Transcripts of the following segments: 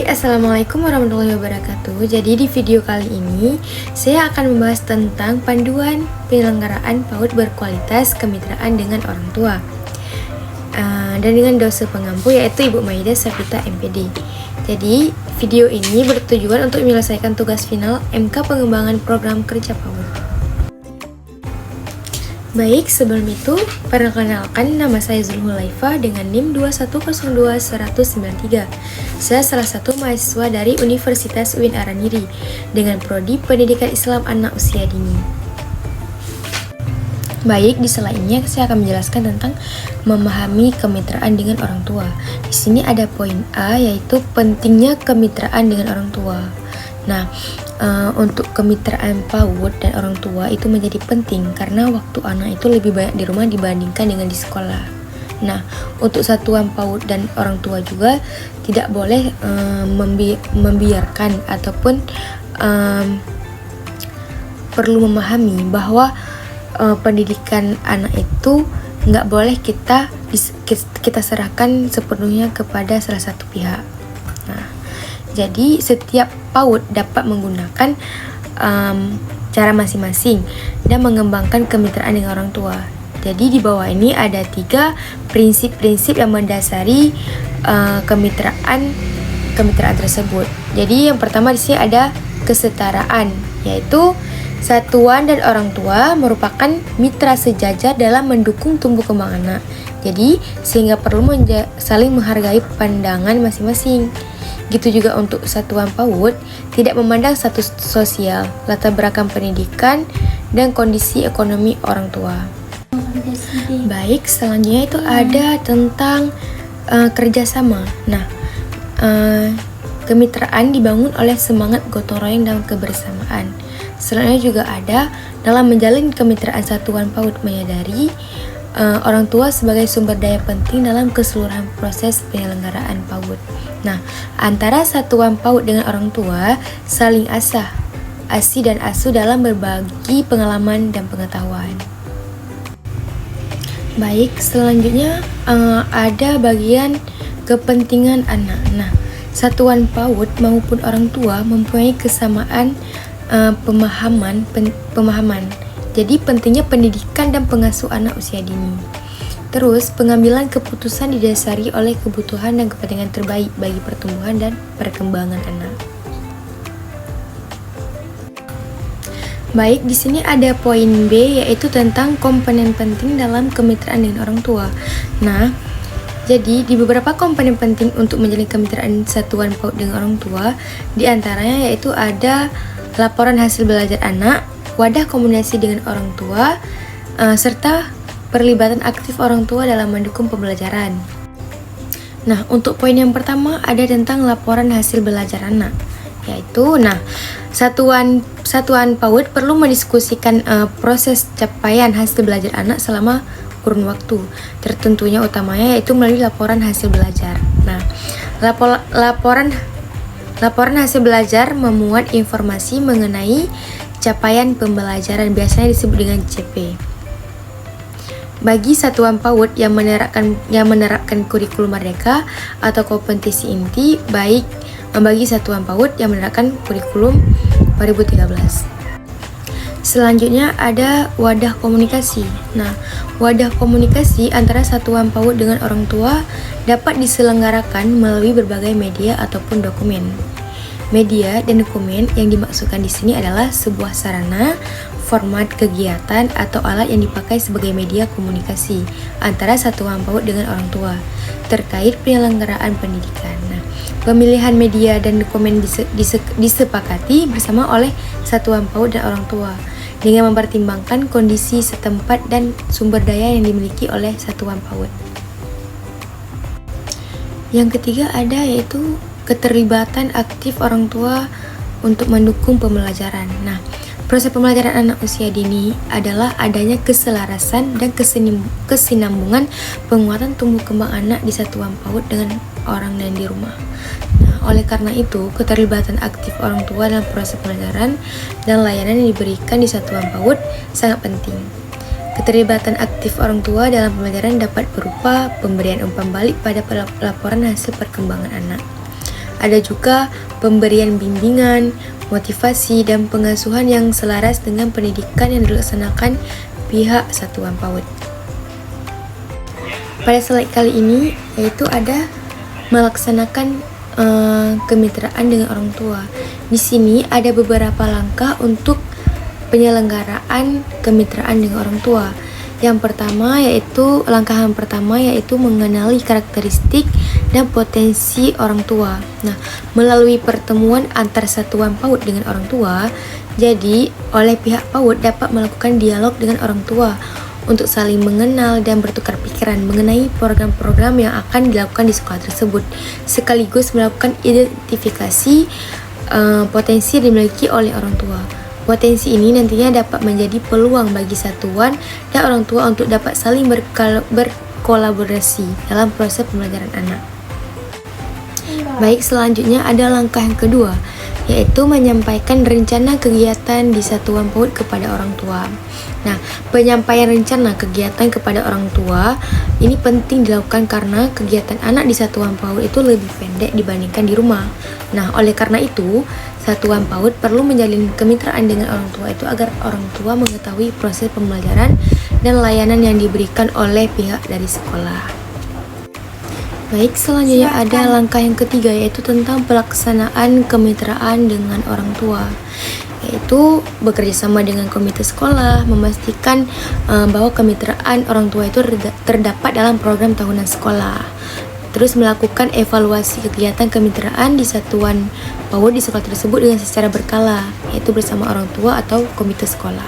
Assalamualaikum warahmatullahi wabarakatuh. Jadi di video kali ini saya akan membahas tentang panduan penyelenggaraan PAUD berkualitas kemitraan dengan orang tua dan dengan dosen pengampu yaitu Ibu Maida Safita MPD. Jadi video ini bertujuan untuk menyelesaikan tugas final MK pengembangan program kerja PAUD. Baik, sebelum itu, perkenalkan nama saya Zulhulaifah dengan NIM 2102193. Saya salah satu mahasiswa dari Universitas UIN Araniri dengan Prodi Pendidikan Islam Anak Usia Dini. Baik, di slide ini saya akan menjelaskan tentang memahami kemitraan dengan orang tua. Di sini ada poin A, yaitu pentingnya kemitraan dengan orang tua. Nah, untuk kemitraan PAUD dan orang tua itu menjadi penting karena waktu anak itu lebih banyak di rumah dibandingkan dengan di sekolah. Nah, untuk satuan PAUD dan orang tua juga tidak boleh membiarkan ataupun perlu memahami bahwa pendidikan anak itu nggak boleh kita serahkan sepenuhnya kepada salah satu pihak. Nah, jadi setiap PAUD dapat menggunakan cara masing-masing dan mengembangkan kemitraan dengan orang tua. Jadi di bawah ini ada 3 prinsip-prinsip yang mendasari kemitraan tersebut. Jadi yang pertama di sini ada kesetaraan, yaitu satuan dan orang tua merupakan mitra sejajar dalam mendukung tumbuh kembang anak. Jadi sehingga perlu saling menghargai pandangan masing-masing. Gitu juga untuk satuan PAUD, tidak memandang status sosial, latar belakang pendidikan, dan kondisi ekonomi orang tua. Baik, selanjutnya itu ada tentang kerjasama. Nah, kemitraan dibangun oleh semangat gotong royong dan kebersamaan. Selanjutnya juga ada dalam menjalin kemitraan satuan PAUD menyadari orang tua sebagai sumber daya penting dalam keseluruhan proses penyelenggaraan PAUD. Nah, antara satuan PAUD dengan orang tua saling asi dan asuh dalam berbagi pengalaman dan pengetahuan. Baik, selanjutnya ada bagian kepentingan anak. Nah, satuan PAUD maupun orang tua mempunyai kesamaan pemahaman. Jadi pentingnya pendidikan dan pengasuh anak usia dini. Terus pengambilan keputusan didasari oleh kebutuhan dan kepentingan terbaik bagi pertumbuhan dan perkembangan anak. Baik, di sini ada poin B, yaitu tentang komponen penting dalam kemitraan dengan orang tua. Nah, jadi di beberapa komponen penting untuk menjalin kemitraan satuan PAUD dengan orang tua, di antaranya yaitu ada laporan hasil belajar anak, wadah komunikasi dengan orang tua, serta perlibatan aktif orang tua dalam mendukung pembelajaran. Nah, untuk poin yang pertama ada tentang laporan hasil belajar anak, yaitu satuan PAUD perlu mendiskusikan proses capaian hasil belajar anak selama kurun waktu. Tertentunya utamanya yaitu melalui laporan hasil belajar. Nah, laporan hasil belajar memuat informasi mengenai capaian pembelajaran, biasanya disebut dengan CP. Bagi satuan PAUD yang menerapkan kurikulum merdeka atau kompetensi inti, baik bagi satuan PAUD yang menerapkan kurikulum 2013. Selanjutnya ada wadah komunikasi. Nah, wadah komunikasi antara satuan PAUD dengan orang tua dapat diselenggarakan melalui berbagai media ataupun dokumen. Media dan dokumen yang dimaksudkan di sini adalah sebuah sarana, format kegiatan atau alat yang dipakai sebagai media komunikasi antara satuan PAUD dengan orang tua terkait penyelenggaraan pendidikan. Nah, pemilihan media dan dokumen disepakati bersama oleh satuan PAUD dan orang tua dengan mempertimbangkan kondisi setempat dan sumber daya yang dimiliki oleh satuan PAUD. Yang ketiga ada yaitu keterlibatan aktif orang tua untuk mendukung pembelajaran. Nah, proses pembelajaran anak usia dini adalah adanya keselarasan dan kesinambungan penguatan tumbuh kembang anak di satuan PAUD dengan orang dan di rumah. Nah, oleh karena itu, keterlibatan aktif orang tua dalam proses pembelajaran dan layanan yang diberikan di satuan PAUD sangat penting. Keterlibatan aktif orang tua dalam pembelajaran dapat berupa pemberian umpan balik pada laporan hasil perkembangan anak. Ada juga pemberian bimbingan, motivasi, dan pengasuhan yang selaras dengan pendidikan yang dilaksanakan pihak satuan PAUD. Pada slide kali ini yaitu ada melaksanakan kemitraan dengan orang tua. Di sini ada beberapa langkah untuk penyelenggaraan kemitraan dengan orang tua. Langkah yang pertama yaitu mengenali karakteristik dan potensi orang tua. Nah, melalui pertemuan antar satuan PAUD dengan orang tua, jadi oleh pihak PAUD dapat melakukan dialog dengan orang tua untuk saling mengenal dan bertukar pikiran mengenai program-program yang akan dilakukan di sekolah tersebut, sekaligus melakukan identifikasi potensi yang dimiliki oleh orang tua. Potensi ini nantinya dapat menjadi peluang bagi satuan dan orang tua untuk dapat saling berkolaborasi dalam proses pembelajaran anak. Baik, selanjutnya ada langkah yang kedua, yaitu menyampaikan rencana kegiatan di satuan PAUD kepada orang tua. Nah, penyampaian rencana kegiatan kepada orang tua ini penting dilakukan karena kegiatan anak di satuan PAUD itu lebih pendek dibandingkan di rumah. Nah, oleh karena itu, satuan PAUD perlu menjalin kemitraan dengan orang tua itu agar orang tua mengetahui proses pembelajaran dan layanan yang diberikan oleh pihak dari sekolah. Baik, selanjutnya ada langkah yang ketiga, yaitu tentang pelaksanaan kemitraan dengan orang tua, yaitu bekerja sama dengan komite sekolah, memastikan bahwa kemitraan orang tua itu terdapat dalam program tahunan sekolah. Terus melakukan evaluasi kegiatan kemitraan di satuan PAUD di sekolah tersebut dengan secara berkala, yaitu bersama orang tua atau komite sekolah.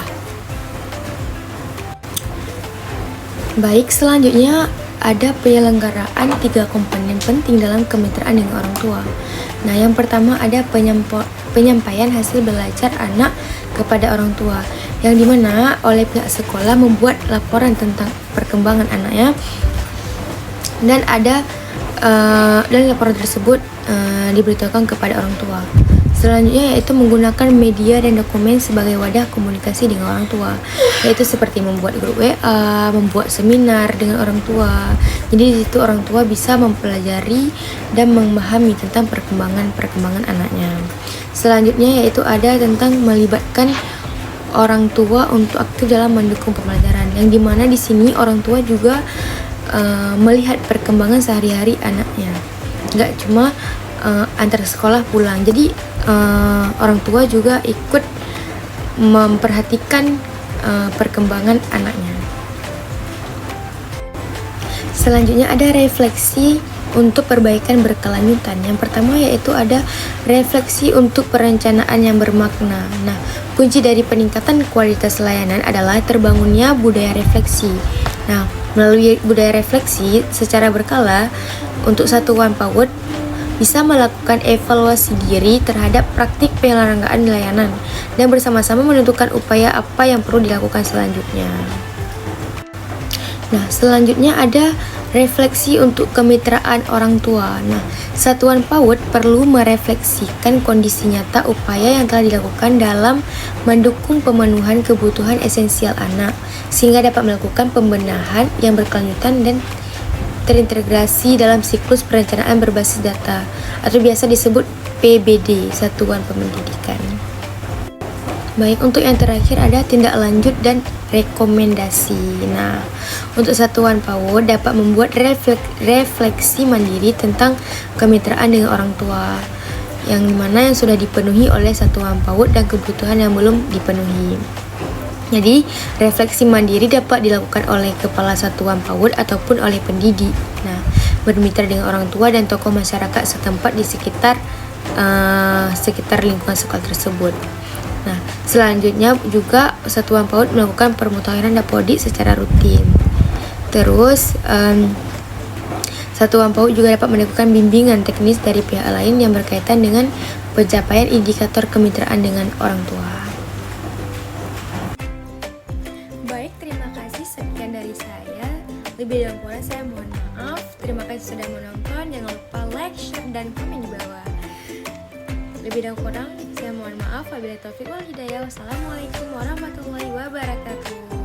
Baik, selanjutnya ada penyelenggaraan 3 komponen penting dalam kemitraan dengan orang tua. Nah, yang pertama ada penyampaian hasil belajar anak kepada orang tua, yang dimana oleh pihak sekolah membuat laporan tentang perkembangan anaknya, dan laporan tersebut diberitahukan kepada orang tua. Selanjutnya yaitu menggunakan media dan dokumen sebagai wadah komunikasi dengan orang tua, yaitu seperti membuat grup WA, membuat seminar dengan orang tua. Jadi di situ orang tua bisa mempelajari dan memahami tentang perkembangan anaknya. Selanjutnya yaitu ada tentang melibatkan orang tua untuk aktif dalam mendukung pembelajaran, yang dimana di sini orang tua juga melihat perkembangan sehari-hari anaknya, nggak cuma antar sekolah pulang. Jadi orang tua juga ikut memperhatikan perkembangan anaknya. Selanjutnya ada refleksi untuk perbaikan berkelanjutan. Yang pertama yaitu ada refleksi untuk perencanaan yang bermakna. Nah, kunci dari peningkatan kualitas layanan adalah terbangunnya budaya refleksi. Nah, melalui budaya refleksi secara berkala untuk satuan PAUD bisa melakukan evaluasi diri terhadap praktik penyelenggaraan layanan dan bersama-sama menentukan upaya apa yang perlu dilakukan selanjutnya. Nah, selanjutnya ada refleksi untuk kemitraan orang tua. Nah, satuan PAUD perlu merefleksikan kondisi nyata upaya yang telah dilakukan dalam mendukung pemenuhan kebutuhan esensial anak, sehingga dapat melakukan pembenahan yang berkelanjutan dan terintegrasi dalam siklus perencanaan berbasis data atau biasa disebut PBD, Satuan Pendidikan. Baik, untuk yang terakhir ada tindak lanjut dan rekomendasi. Nah, untuk satuan PAUD dapat membuat refleksi mandiri tentang kemitraan dengan orang tua, yang dimana yang sudah dipenuhi oleh satuan PAUD dan kebutuhan yang belum dipenuhi. Jadi, refleksi mandiri dapat dilakukan oleh kepala satuan PAUD ataupun oleh pendidik. Nah, bermitra dengan orang tua dan tokoh masyarakat setempat di sekitar lingkungan sekolah tersebut. Nah, selanjutnya juga satuan PAUD melakukan permutahiran dapodik secara rutin. Terus, satuan PAUD juga dapat melakukan bimbingan teknis dari pihak lain yang berkaitan dengan pencapaian indikator kemitraan dengan orang tua. Baik, terima kasih, sekian dari saya. Lebih dan kurang saya mohon maaf. Terima kasih sudah menonton. Jangan lupa like, share, dan komen di bawah. Lebih dan kurang saya mohon maaf. Wabillahi taufiq wal hidayah. Wassalamualaikum warahmatullahi wabarakatuh.